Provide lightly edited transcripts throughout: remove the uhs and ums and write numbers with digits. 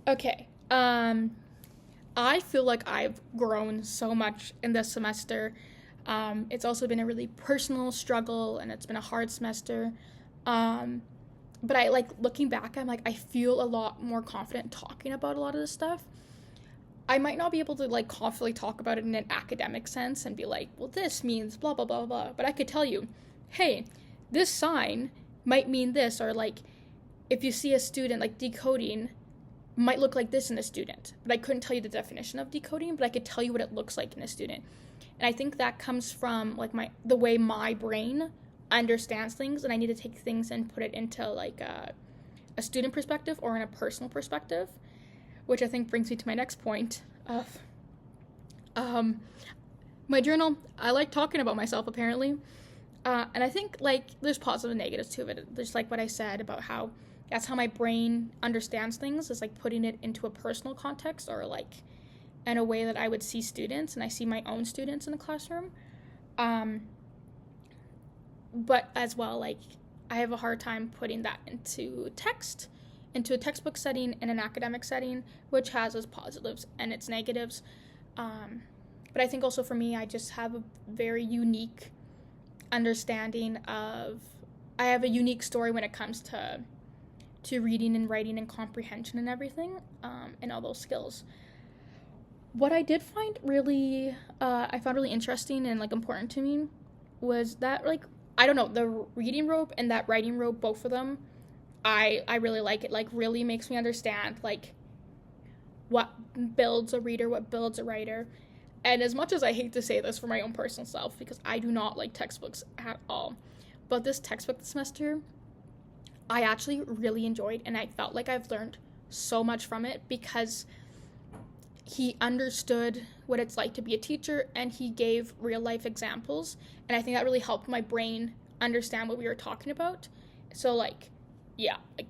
Okay. I feel like I've grown so much in this semester. It's also been a really personal struggle, and it's been a hard semester. Um, but I like looking back, I'm like, I feel a lot more confident talking about a lot of this stuff. I might not be able to like confidently talk about it in an academic sense and be like, well, this means blah, blah, blah, blah. But I could tell you, hey, this sign might mean this, or like if you see a student like decoding, might look like this in a student. But I couldn't tell you the definition of decoding, but I could tell you what it looks like in a student. And I think that comes from like the way my brain understands things, and I need to take things and put it into like a student perspective or in a personal perspective, which I think brings me to my next point of um, my journal. I like talking about myself apparently, and I think like there's positive and negatives to it. There's like what I said about how that's how my brain understands things, is like putting it into a personal context or like in a way that I would see students, and I see my own students in the classroom. Um, but as well, like I have a hard time putting that into text, into a textbook setting, in an academic setting, which has its positives and its negatives. Um, but I think also for me, I just have a very unique understanding of, I have a unique story when it comes to reading and writing and comprehension and everything, and all those skills. What I did find really, I found really interesting and like important to me was that like, I don't know, the reading rope and that writing rope, both of them, I really like it. Like really makes me understand like what builds a reader, what builds a writer. And as much as I hate to say this for my own personal self, because I do not like textbooks at all, but this textbook this semester, I actually really enjoyed, and I felt like I've learned so much from it because he understood what it's like to be a teacher, and he gave real life examples, and I think that really helped my brain understand what we were talking about. So like, yeah, like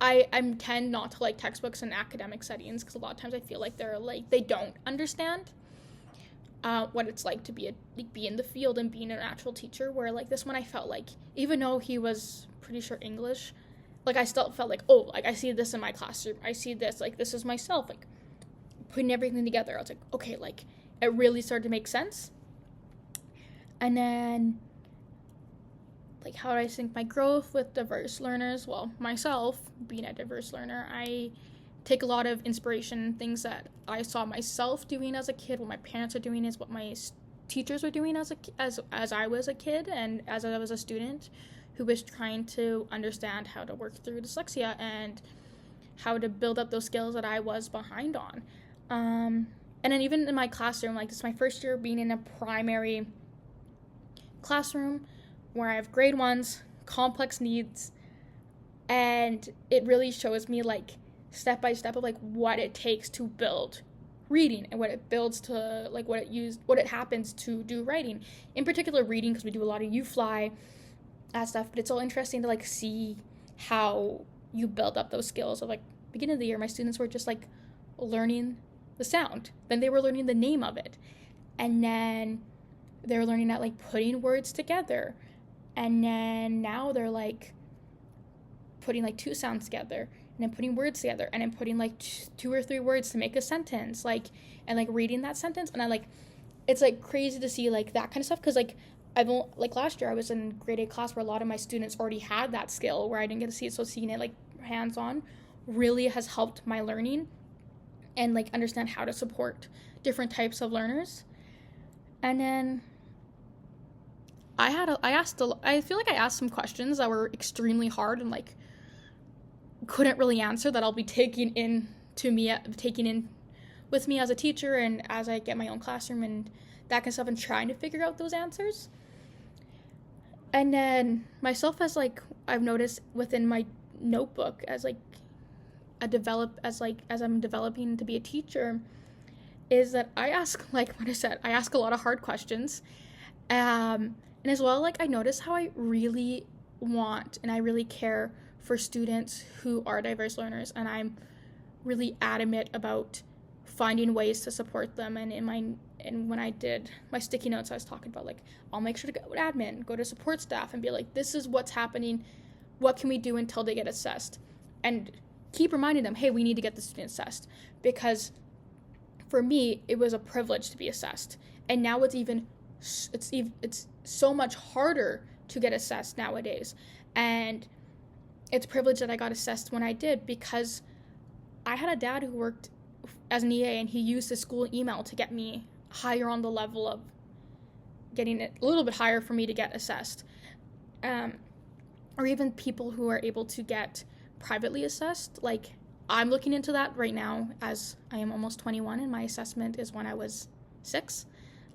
I tend not to like textbooks in academic settings because a lot of times I feel like they're like they don't understand what it's like to be in the field and being an actual teacher. Where like this one, I felt like even though he was pretty sure English, like I still felt like, oh, like I see this in my classroom. I see this, like this is myself, like putting everything together. I was like, okay, like it really started to make sense. And then like how do I think my growth with diverse learners? Well, myself being a diverse learner, I take a lot of inspiration, things that I saw myself doing as a kid, what my parents are doing, is what my teachers were doing as I was a kid and as I was a student who was trying to understand how to work through dyslexia and how to build up those skills that I was behind on. And then even in my classroom, like this is my first year being in a primary classroom where I have grade ones, complex needs, and it really shows me like step by step of like what it takes to build reading and what it builds to like what it happens to do writing. In particular reading, because we do a lot of UFly that stuff, but it's all interesting to like see how you build up those skills of like beginning of the year my students were just like learning the sound, then they were learning the name of it, and then they were learning that like putting words together, and then now they're like putting like two sounds together and then putting words together and then putting like two or three words to make a sentence, like, and like reading that sentence. And I like, it's like crazy to see like that kind of stuff, because like like last year I was in grade 8 class where a lot of my students already had that skill where I didn't get to see it, so seeing it like hands on really has helped my learning and like understand how to support different types of learners. And then I feel like I asked some questions that were extremely hard and like couldn't really answer, that I'll be taking in with me as a teacher and as I get my own classroom and that kind of stuff, and trying to figure out those answers. And then myself, as like I've noticed within my notebook as like as I'm developing to be a teacher, is that I ask, like what I said, I ask a lot of hard questions. And as well, like I notice how I really want and I really care for students who are diverse learners, and I'm really adamant about finding ways to support them. And when I did my sticky notes, I was talking about like I'll make sure to go to admin, go to support staff, and be like, this is what's happening. What can we do until they get assessed? And keep reminding them, hey, we need to get the student assessed, because for me, it was a privilege to be assessed. And now it's so much harder to get assessed nowadays. And it's a privilege that I got assessed when I did, because I had a dad who worked as an EA, and he used the school email to get me higher on the level of getting it a little bit higher for me to get assessed. Or even people who are able to get privately assessed. Like, I'm looking into that right now, as I am almost 21 and my assessment is when I was 6.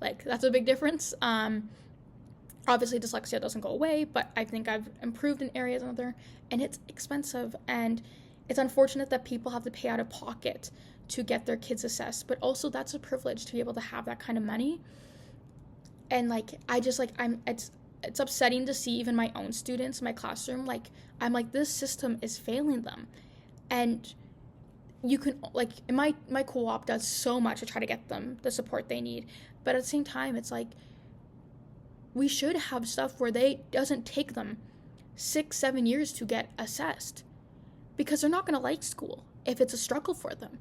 Like, that's a big difference. Obviously dyslexia doesn't go away, but I think I've improved in areas and other, and it's expensive, and it's unfortunate that people have to pay out of pocket to get their kids assessed, but also that's a privilege to be able to have that kind of money. And like, it's upsetting to see even my own students in my classroom. Like, I'm like, this system is failing them. And you can, like, my co-op does so much to try to get them the support they need. But at the same time, it's like, we should have stuff where doesn't take them 6-7 years to get assessed, because they're not going to like school if it's a struggle for them.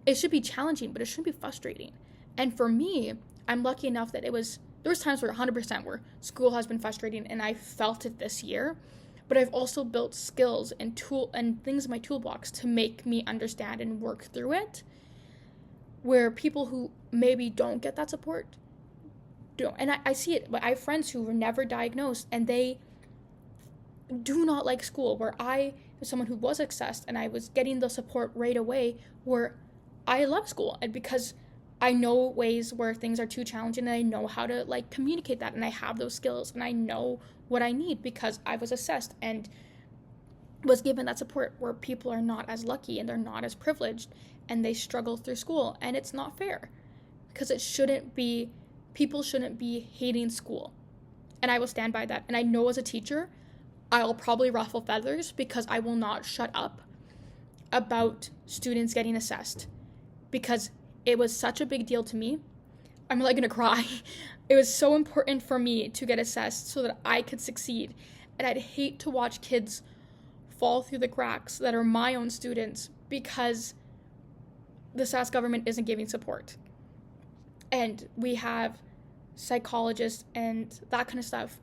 It should be challenging, but it shouldn't be frustrating. And for me, I'm lucky enough that there was times where 100% where school has been frustrating, and I felt it this year. But I've also built skills and things in my toolbox to make me understand and work through it, where people who maybe don't get that support don't. And I see it, but I have friends who were never diagnosed, and they do not like school, where I was someone who was assessed and I was getting the support right away, where I love school, and because I know ways where things are too challenging, and I know how to like communicate that, and I have those skills, and I know what I need because I was assessed and was given that support, where people are not as lucky and they're not as privileged and they struggle through school. And it's not fair, because people shouldn't be hating school. And I will stand by that. And I know as a teacher, I'll probably ruffle feathers, because I will not shut up about students getting assessed, because it was such a big deal to me. I'm like gonna cry. It was so important for me to get assessed so that I could succeed. And I'd hate to watch kids fall through the cracks that are my own students, because the SAS government isn't giving support. And we have psychologists and that kind of stuff.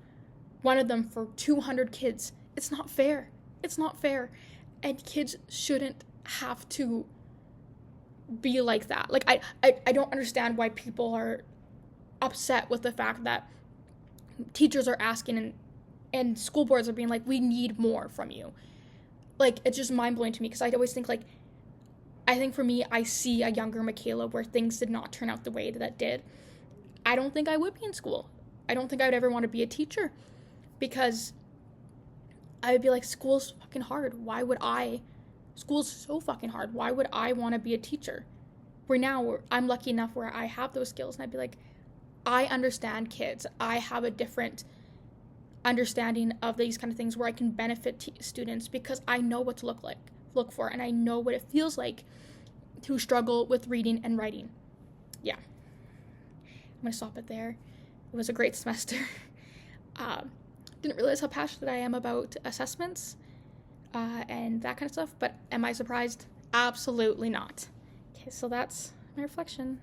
One of them for 200 kids. It's not fair. It's not fair. And kids shouldn't have to be like that. Like, I don't understand why people are upset with the fact that teachers are asking and school boards are being like, we need more from you. Like, it's just mind-blowing to me, because I always think, like, I think for me, I see a younger Michaela where things did not turn out the way that did. I don't think I would be in school. I don't think I would ever want to be a teacher, because I would be like, school's fucking hard. School's so fucking hard. Why would I want to be a teacher? Where now I'm lucky enough where I have those skills, and I'd be like, I understand kids. I have a different understanding of these kind of things where I can benefit students, because I know what to look for, and I know what it feels like to struggle with reading and writing. Yeah. I'm going to stop it there. It was a great semester. Didn't realize how passionate I am about assessments and that kind of stuff, but am I surprised? Absolutely not. Okay, so that's my reflection.